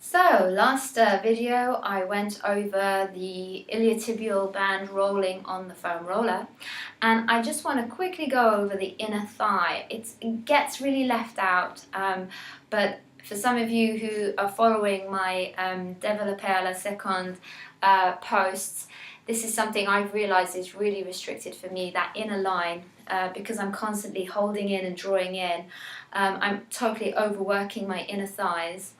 So, last video I went over the iliotibial band rolling on the foam roller, and I just want to quickly go over the inner thigh. It gets really left out, but for some of you who are following my Développer à la seconde posts, this is something I've realized is really restricted for me, that inner line, because I'm constantly holding in and drawing in. I'm totally overworking my inner thighs.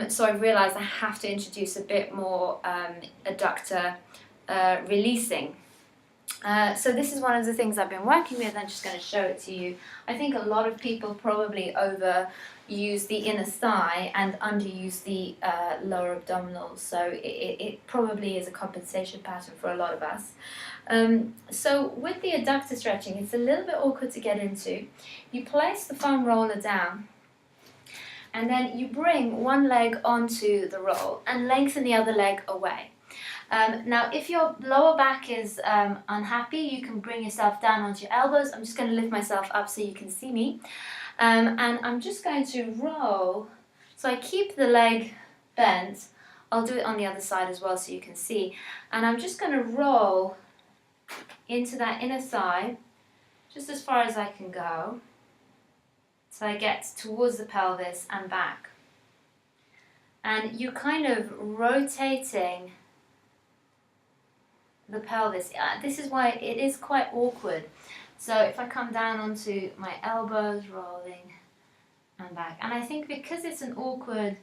So I've realised I have to introduce a bit more adductor releasing. So this is one of the things I've been working with. I'm just going to show it to you. I think a lot of people probably overuse the inner thigh and underuse the lower abdominals, so it probably is a compensation pattern for a lot of us. So with the adductor stretching, it's a little bit awkward to get into. You place the foam roller down, and then you bring one leg onto the roll and lengthen the other leg away. Now, if your lower back is unhappy, you can bring yourself down onto your elbows. I'm just going to lift myself up so you can see me. And I'm just going to roll. So I keep the leg bent. I'll do it on the other side as well so you can see. And I'm just going to roll into that inner thigh, just as far as I can go. So I get towards the pelvis and back. And you're kind of rotating the pelvis. This is why it is quite awkward. So if I come down onto my elbows, rolling and back. And I think because it's an awkward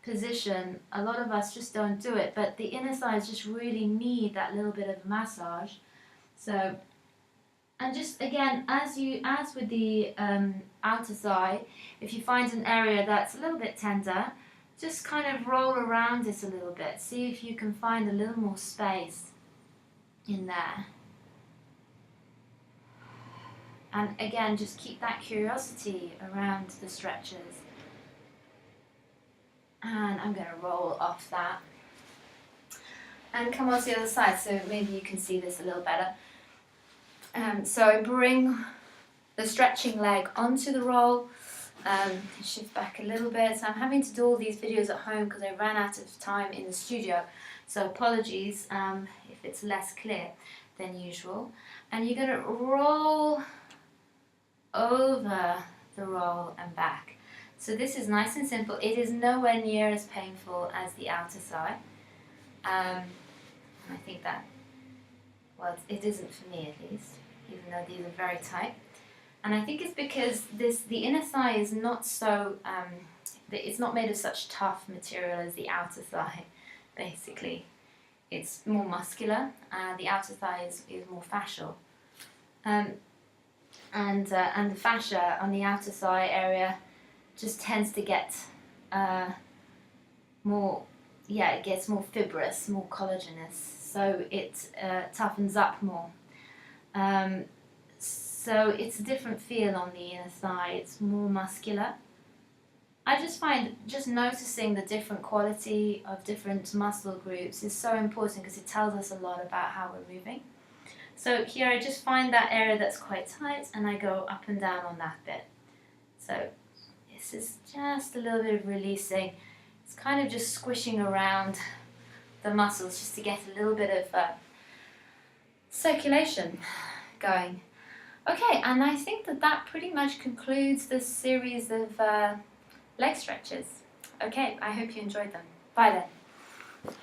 position, a lot of us just don't do it. But the inner thighs just really need that little bit of massage. So, and just again, as with the outer thigh, if you find an area that's a little bit tender, just kind of roll around it a little bit. See if you can find a little more space in there. And again, just keep that curiosity around the stretches. And I'm going to roll off that. And come on to the other side, so maybe you can see this a little better. So I bring the stretching leg onto the roll, shift back a little bit. So I'm having to do all these videos at home because I ran out of time in the studio. So apologies if it's less clear than usual. And you're going to roll over the roll and back. So this is nice and simple. It is nowhere near as painful as the outer thigh. I think that, well, it isn't for me at least, even though these are very tight. And I think it's because the inner thigh is not so, it's not made of such tough material as the outer thigh, basically. It's more muscular, the outer thigh is more fascial. And the fascia on the outer thigh area just tends to get more, it gets more fibrous, more collagenous. So it toughens up more. So it's a different feel on the inner thigh, it's more muscular. I just find just noticing the different quality of different muscle groups is so important because it tells us a lot about how we're moving. So here I just find that area that's quite tight and I go up and down on that bit. So this is just a little bit of releasing. It's kind of just squishing around the muscles just to get a little bit of circulation going. Okay, and I think that pretty much concludes this series of leg stretches. Okay, I hope you enjoyed them. Bye then.